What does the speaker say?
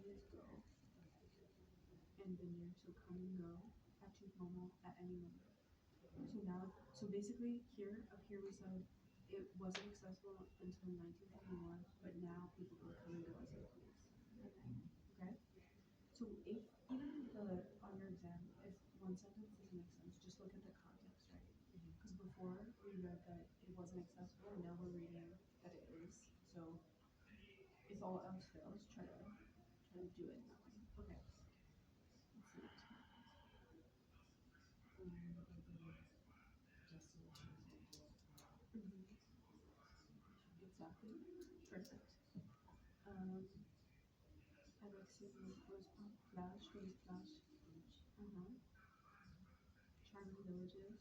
is go, and Vineyard, so come and go, at Chupomo at any number. So now, so basically here, up here we said it wasn't accessible until 1941, but now people can come and go as they please. Okay? So if, even on your exam, if one sentence doesn't make sense, just look at the context, right? Because before we read that it wasn't accessible, and now we're reading that it is. So if all else fails, try to do it in that way. Okay. Let's see next one. Mhm. Exactly. Perfect. Alexis was on Flash, was Flash. Uh-huh. Charming Villages.